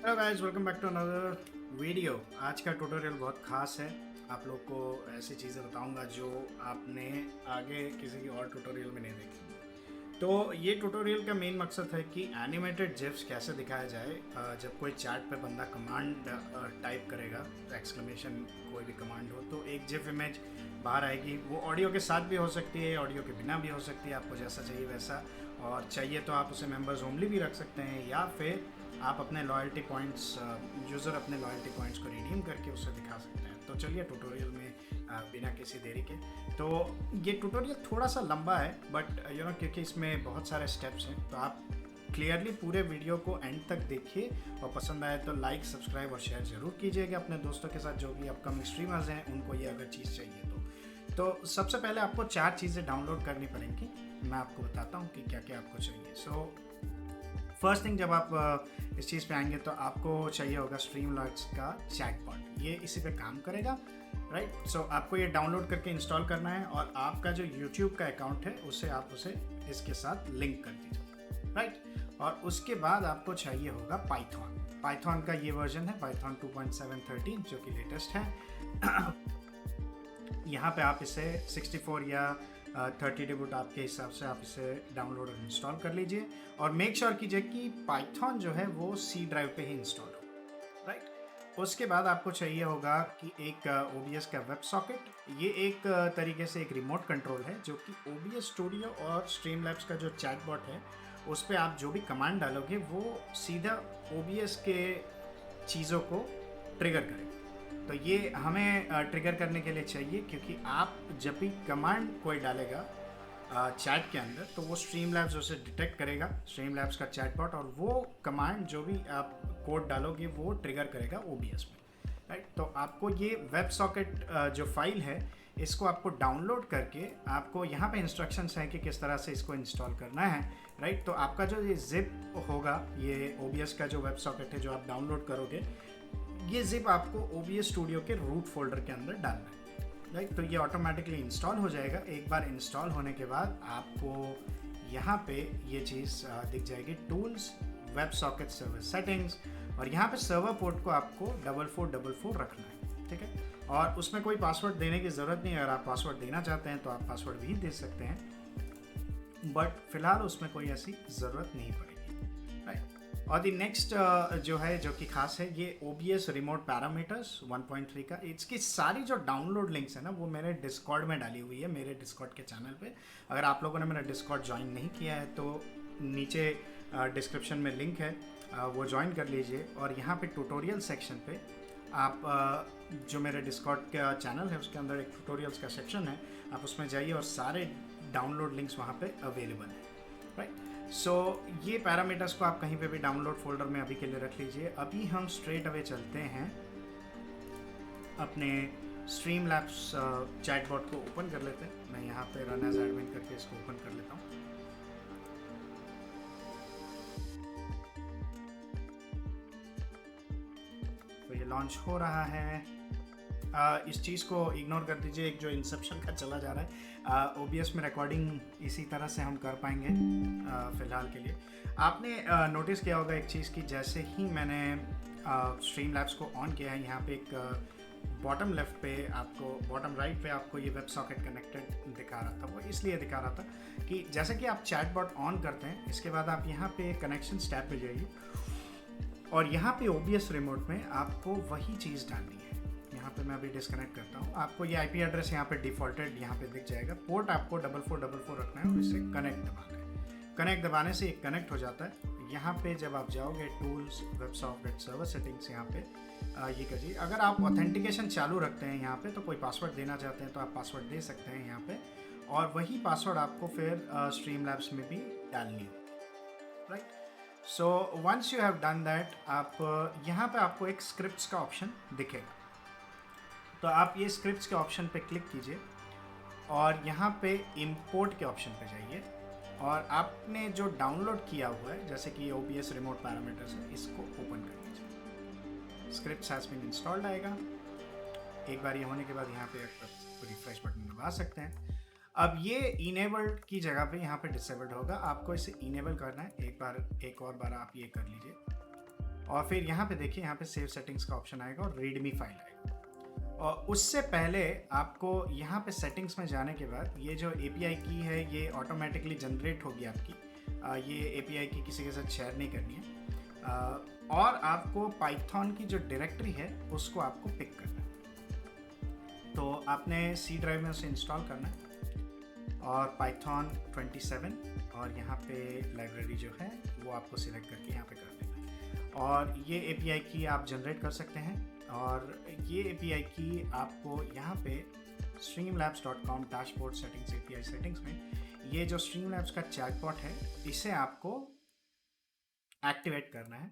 Hello guys, welcome back to another video. आज का tutorial बहुत खास है। आप लोग को ऐसी चीज़ें बताऊंगा जो आपने आगे किसी की और ट्यूटोरियल में नहीं देखी। तो ये ट्यूटोरियल का मेन मकसद है कि एनिमेटेड जिफ्स कैसे दिखाया जाए जब कोई चैट पे बंदा कमांड टाइप करेगा, एक्सक्लेमेशन कोई भी कमांड हो तो एक जिफ इमेज बाहर आएगी। वो ऑडियो के साथ भी हो सकती है, ऑडियो के बिना भी हो सकती है, आपको जैसा चाहिए वैसा। और चाहिए तो आप उसे मेंबर्स ओनली भी रख सकते हैं, या फिर आप अपने लॉयल्टी पॉइंट्स, यूज़र अपने लॉयल्टी पॉइंट्स को रिडीम करके उसे दिखा सकते हैं। तो चलिए ट्यूटोरियल में बिना किसी देरी के, तो ये ट्यूटोरियल थोड़ा सा लंबा है बट क्योंकि इसमें बहुत सारे स्टेप्स हैं, तो आप क्लियरली पूरे वीडियो को एंड तक देखिए और पसंद आए तो लाइक, सब्सक्राइब और शेयर ज़रूर कीजिएगा अपने दोस्तों के साथ जो भी अपकमिंग स्ट्रीमर्स हैं, उनको ये अगर चीज़ चाहिए तो सबसे पहले आपको 4 चीज़ें डाउनलोड करनी पड़ेंगी। मैं आपको बताता हूँ कि क्या क्या आपको चाहिए। सो फर्स्ट थिंग, जब आप इस चीज़ पे आएंगे तो आपको चाहिए होगा स्ट्रीमलाइट्स का चैटबॉट। ये इसी पे काम करेगा, राइट। सो आपको ये डाउनलोड करके इंस्टॉल करना है और आपका जो यूट्यूब का अकाउंट है उसे इसके साथ लिंक कर दीजिए, राइट। और उसके बाद आपको चाहिए होगा पाइथन का ये वर्जन है, पाइथन 2.713 जो कि लेटेस्ट है। यहाँ पे आप इसे 64 या 30 डिबूट आपके हिसाब से आप इसे डाउनलोड और इंस्टॉल कर लीजिए। और मेक श्योर कीजिए कि पाइथन जो है वो सी ड्राइव पे ही इंस्टॉल हो, राइट। उसके बाद आपको चाहिए होगा कि एक OBS का वेब सॉकेट। ये एक तरीके से एक रिमोट कंट्रोल है जो कि OBS स्टूडियो और स्ट्रीमलैब्स का जो चैटबॉट है उस पर आप जो भी कमांड डालोगे वो सीधा OBS के चीज़ों को ट्रिगर करेगा। तो ये हमें ट्रिगर करने के लिए चाहिए, क्योंकि आप जब भी कमांड कोई डालेगा चैट के अंदर तो वो स्ट्रीमलैब्स उसे डिटेक्ट करेगा, स्ट्रीमलैब्स का चैटबॉट, और वो कमांड जो भी आप कोड डालोगे वो ट्रिगर करेगा OBS में, राइट। तो आपको ये वेब सॉकेट जो फाइल है इसको आपको डाउनलोड करके, आपको यहाँ पे इंस्ट्रक्शंस हैं कि किस तरह से इसको इंस्टॉल करना है, राइट। तो आपका जो ये जिप होगा, ये OBS का जो वेब सॉकेट है जो आप डाउनलोड करोगे, ये जिप आपको OBS स्टूडियो के रूट फोल्डर के अंदर डालना है, राइट। तो ये ऑटोमेटिकली इंस्टॉल हो जाएगा। एक बार इंस्टॉल होने के बाद आपको यहाँ पे ये चीज़ दिख जाएगी, tools, web socket server settings, और यहाँ पे सर्वर पोर्ट को आपको 4444 रखना है, ठीक है। और उसमें कोई पासवर्ड देने की ज़रूरत नहीं है। अगर आप पासवर्ड देना चाहते हैं तो आप पासवर्ड भी दे सकते हैं, बट फिलहाल उसमें कोई ऐसी ज़रूरत नहीं पड़ेगी, राइट। और दी नेक्स्ट जो है, जो कि खास है, ये OBS रिमोट पैरामीटर्स 1.3 का। इसकी सारी जो डाउनलोड लिंक्स है ना वो मैंने डिस्कॉर्ड में डाली हुई है, मेरे डिस्कॉर्ड के चैनल पे। अगर आप लोगों ने मेरा डिस्कॉर्ड ज्वाइन नहीं किया है तो नीचे डिस्क्रिप्शन में लिंक है, वो ज्वाइन कर लीजिए। और यहाँ पे ट्यूटोरियल सेक्शन पे आप जो मेरे डिस्कॉर्ड का चैनल है उसके अंदर एक ट्यूटोरियल्स का सेक्शन है, आप उसमें जाइए और सारे डाउनलोड लिंक्स वहाँ पे अवेलेबल हैं, राइट। सो ये पैरामीटर्स को आप कहीं पे भी डाउनलोड फोल्डर में अभी के लिए रख लीजिए। अभी हम स्ट्रेट अवे चलते हैं अपने स्ट्रीमलैब्स चैटबॉट को ओपन कर लेते हैं। मैं यहाँ पे रन एज एडमिन करके इसको ओपन कर लेता हूँ। तो ये लॉन्च हो रहा है। इस चीज़ को इग्नोर कर दीजिए, एक जो इंसेप्शन का चला जा रहा है। OBS में रिकॉर्डिंग इसी तरह से हम कर पाएंगे फ़िलहाल के लिए। आपने नोटिस किया होगा एक चीज़ की, जैसे ही मैंने स्ट्रीमलैब्स को ऑन किया है, यहाँ पे एक बॉटम लेफ्ट पे आपको, बॉटम राइट पे आपको ये वेब सॉकेट कनेक्टेड दिखा रहा था। वो इसलिए दिखा रहा था कि जैसे कि आप चैटबॉट ऑन करते हैं, इसके बाद आप यहाँ पे कनेक्शन टैब पे जाइए और यहाँ पे OBS रिमोट में आपको वही चीज़ डालनी है। यहाँ पे मैं अभी डिस्कनेक्ट करता हूँ। आपको ये IP एड्रेस यहाँ पे डिफ़ॉल्टेड यहाँ पे दिख जाएगा। पोर्ट आपको 4444 रखना है और इसे कनेक्ट दबाना है। कनेक्ट दबाने से एक कनेक्ट हो जाता है। यहाँ पे जब आप जाओगे tools, web socket, server settings, यहाँ पे ये करिए। अगर आप ऑथेंटिकेशन चालू रखते हैं यहाँ पे तो कोई पासवर्ड देना चाहते हैं तो आप पासवर्ड दे सकते हैं यहाँ पे, और वही पासवर्ड आपको फिर स्ट्रीमलैब्स में भी डालनी होगी, right. So once you have done that, आप यहाँ पे आपको एक स्क्रिप्ट्स का ऑप्शन दिखेगा। तो आप ये स्क्रिप्ट्स के ऑप्शन पे क्लिक कीजिए और यहाँ पे इंपोर्ट के ऑप्शन पे जाइए और आपने जो डाउनलोड किया हुआ है, जैसे कि OBS रिमोट पैरामीटर्स है, इसको ओपन कर दीजिए। स्क्रिप्ट्स हैज़ बीन इंस्टॉल्ड आएगा। एक बार ये होने के बाद यहाँ पे रिफ्रेश बटन दबा सकते हैं। अब ये इनेबल्ड की जगह पे यहाँ पे डिसेबल्ड होगा, आपको इसे इनेबल करना है। एक और बार आप ये कर लीजिए और फिर यहाँ पे देखिए, यहाँ पे सेव सेटिंग्स का ऑप्शन आएगा और रीडमी फाइल आएगा। और उससे पहले आपको यहाँ पे सेटिंग्स में जाने के बाद ये जो API की है ये ऑटोमेटिकली जनरेट होगी आपकी। ये API की किसी के साथ शेयर नहीं करनी है। और आपको पाइथन की जो डायरेक्टरी है उसको आपको पिक करना है। तो आपने C ड्राइव में उसे इंस्टॉल करना है और पाइथन 27 और यहाँ पे लाइब्रेरी जो है वो आपको सिलेक्ट करके यहाँ पे कर देना है। और ये API की आप जनरेट कर सकते हैं। और ये API की आपको यहाँ पे streamlabs.com dashboard settings API settings में ये जो Streamlabs का चैटबॉट है इसे आपको एक्टिवेट करना है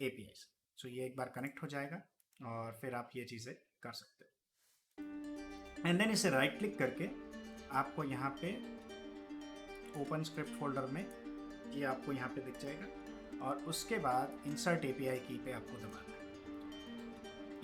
API से। सो ये एक बार कनेक्ट हो जाएगा और फिर आप ये चीज़ें कर सकते हो। एंड देन इसे राइट क्लिक करके आपको यहाँ पे ओपन स्क्रिप्ट फोल्डर में ये आपको यहाँ पे दिख जाएगा और उसके बाद इंसर्ट API की पे आपको दबाना है।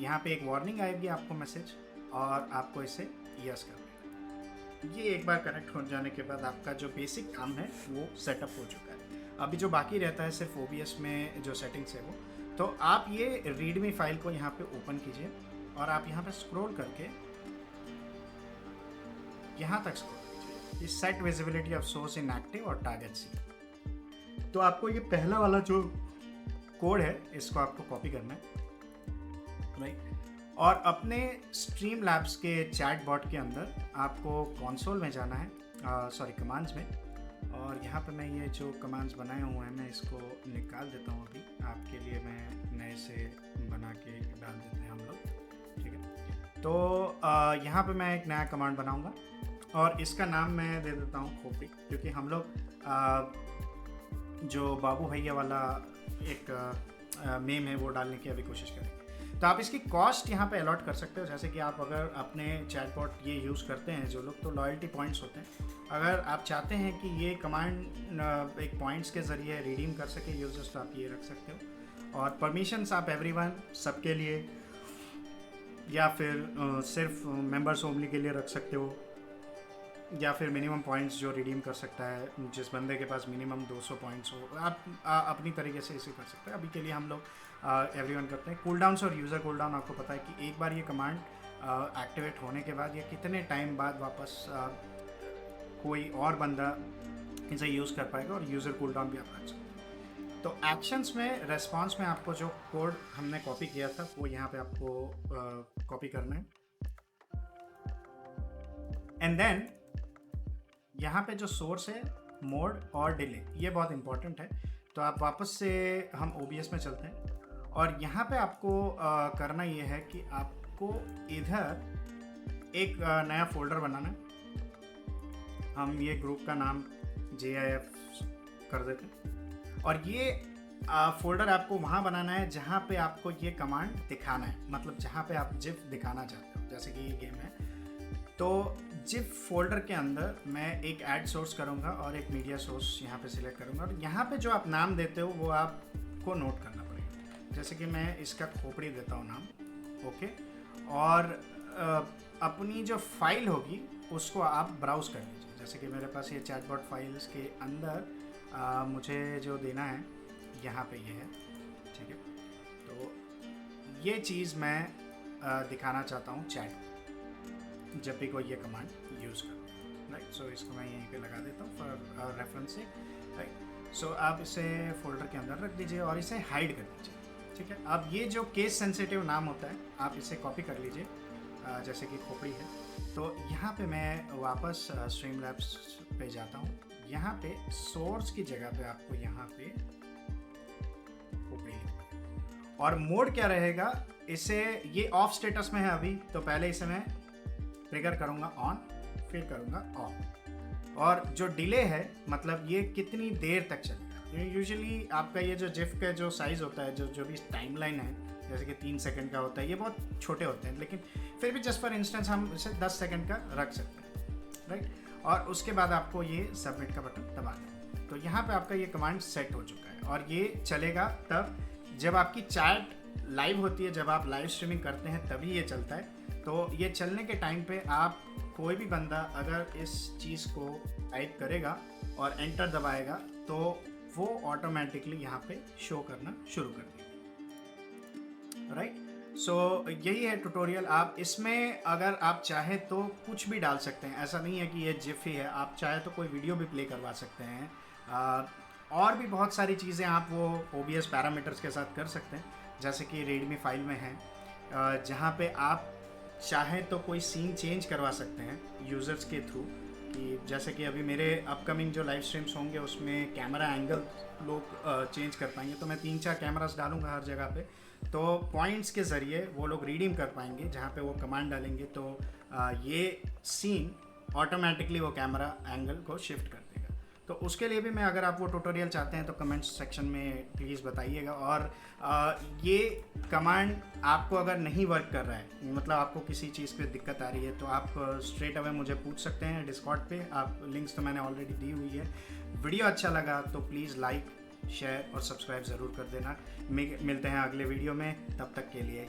यहाँ पे एक वार्निंग आएगी आपको मैसेज और आपको इसे यस कर देना। ये एक बार कनेक्ट हो जाने के बाद आपका जो बेसिक काम है वो सेटअप हो चुका है। अभी जो बाकी रहता है सिर्फ OBS में जो सेटिंग्स है वो, तो आप ये रीडमी फाइल को यहाँ पे ओपन कीजिए और आप यहाँ पे स्क्रॉल करके यहाँ तक स्क्रॉल कीजिए, set visibility of source in active और टारगेट सी। तो आपको ये पहला वाला जो कोड है इसको आपको कॉपी करना है, राइट। और अपने Streamlabs के चैट बॉट के अंदर आपको कंसोल में जाना है, सॉरी कमांड्स में। और यहाँ पे मैं ये जो कमांड्स बनाए हुए हैं मैं इसको निकाल देता हूँ अभी आपके लिए, मैं नए से बना के डाल देते हैं हम लोग, ठीक है। तो यहाँ पे मैं एक नया कमांड बनाऊँगा और इसका नाम मैं दे देता हूँ खोपड़ी, क्योंकि हम लोग जो बाबू भैया वाला एक मेम है वो डालने की अभी कोशिश करेंगे। तो आप इसकी कॉस्ट यहाँ पे अलॉट कर सकते हो, जैसे कि आप अगर अपने चैटबॉट ये यूज़ करते हैं जो लोग, तो लॉयल्टी पॉइंट्स होते हैं। अगर आप चाहते हैं कि ये कमांड एक पॉइंट्स के ज़रिए रिडीम कर सके यूजर्स, तो आप ये रख सकते हो। और परमिशंस आप एवरीवन, सबके लिए, या फिर सिर्फ मेंबर्स ओनली के लिए रख सकते हो, या फिर मिनिमम पॉइंट्स जो रिडीम कर सकता है, जिस बंदे के पास मिनिमम 200 पॉइंट्स हो, आप अपनी तरीके से इसे कर सकते हैं। अभी के लिए हम लोग एवरीवन करते हैं। कूलडाउन्स और यूज़र कूलडाउन आपको पता है कि एक बार ये कमांड एक्टिवेट होने के बाद ये कितने टाइम बाद वापस कोई और बंदा इसे यूज़ कर पाएगा, और यूज़र कूलडाउन भी आप रख सकते हैं। तो एक्शंस में, रेस्पॉन्स में आपको जो कोड हमने कॉपी किया था वो यहाँ पे आपको कॉपी करना है। एंड देन यहाँ पे जो सोर्स है, मोड और डिले, ये बहुत इंपॉर्टेंट है। तो आप वापस से हम OBS में चलते हैं और यहाँ पे आपको करना ये है कि आपको इधर एक नया फोल्डर बनाना है। हम ये ग्रुप का नाम JIF कर देते हैं और ये फोल्डर आपको वहाँ बनाना है जहाँ पे आपको ये कमांड दिखाना है, मतलब जहाँ पे आप जिफ दिखाना चाहते हो। जैसे कि ये गेम है तो जिफ फोल्डर के अंदर मैं एक ऐड सोर्स करूँगा और एक मीडिया सोर्स यहाँ पे सिलेक्ट करूँगा, और यहाँ पे जो आप नाम देते हो वो आपको नोट करना पड़ेगा। जैसे कि मैं इसका खोपड़ी देता हूँ नाम, ओके। और अपनी जो फाइल होगी उसको आप ब्राउज कर लीजिए। जैसे कि मेरे पास ये चैटबॉट फाइल्स के अंदर मुझे जो देना है यहाँ पे ये है, ठीक है। तो ये चीज़ मैं दिखाना चाहता हूँ चैट जब भी कोई ये कमांड यूज़ कर, राइट। सो इसको मैं यहीं पे लगा देता हूँ फॉर रेफरेंस से, राइट। सो आप इसे फोल्डर के अंदर रख दीजिए और इसे हाइड कर दीजिए, ठीक है। अब ये जो केस सेंसिटिव नाम होता है आप इसे कॉपी कर लीजिए, जैसे कि खोपड़ी है। तो यहाँ पे मैं वापस Streamlabs पे जाता हूँ। यहाँ पे सोर्स की जगह पे आपको यहाँ पे खोपड़ी, और मोड क्या रहेगा, इसे ये ऑफ स्टेटस में है अभी, तो पहले इसे मैं ट्रिगर करूँगा ऑन, फिर करूँगा ऑफ। और जो डिले है मतलब ये कितनी देर तक चलेगा। यूजुअली आपका ये जो जिफ का जो साइज़ होता है, जो भी टाइमलाइन है, जैसे कि 3 सेकंड का होता है, ये बहुत छोटे होते हैं, लेकिन फिर भी जस्ट फॉर इंस्टेंस हम इसे 10 सेकंड का रख सकते हैं, राइट। और उसके बाद आपको ये सबमिट का बटन दबाना है। तो यहाँ पे आपका ये कमांड सेट हो चुका है और ये चलेगा तब जब आपकी चैट लाइव होती है, जब आप लाइव स्ट्रीमिंग करते हैं तभी ये चलता है। तो ये चलने के टाइम पे आप कोई भी बंदा अगर इस चीज़ को टाइप करेगा और एंटर दबाएगा तो वो ऑटोमेटिकली यहाँ पे शो करना शुरू कर देगा। राइट। सो यही है ट्यूटोरियल। आप इसमें अगर आप चाहे तो कुछ भी डाल सकते हैं, ऐसा नहीं है कि ये जिफ ही है, आप चाहे तो कोई वीडियो भी प्ले करवा सकते हैं। और भी बहुत सारी चीज़ें आप वो OBS पैरामीटर्स के साथ कर सकते हैं, जैसे कि रेडमी फाइल में है, जहाँ पे आप चाहे तो कोई सीन चेंज करवा सकते हैं यूज़र्स के थ्रू। कि जैसे कि अभी मेरे अपकमिंग जो लाइव स्ट्रीम्स होंगे उसमें कैमरा एंगल लोग चेंज कर पाएंगे, तो मैं 3-4 कैमरास डालूंगा हर जगह पे, तो पॉइंट्स के ज़रिए वो लोग रिडीम कर पाएंगे। जहाँ पे वो कमांड डालेंगे तो ये सीन ऑटोमेटिकली वो कैमरा एंगल को शिफ्ट कर देगा। तो उसके लिए भी मैं, अगर आप वो ट्यूटोरियल चाहते हैं तो कमेंट सेक्शन में प्लीज़ बताइएगा। और ये कमांड आपको अगर नहीं वर्क कर रहा है, मतलब आपको किसी चीज़ पे दिक्कत आ रही है, तो आप स्ट्रेट अवे मुझे पूछ सकते हैं डिस्कॉर्ड पे। आप लिंक्स तो मैंने ऑलरेडी दी हुई है। वीडियो अच्छा लगा तो प्लीज़ लाइक, शेयर और सब्सक्राइब ज़रूर कर देना। मिलते हैं अगले वीडियो में, तब तक के लिए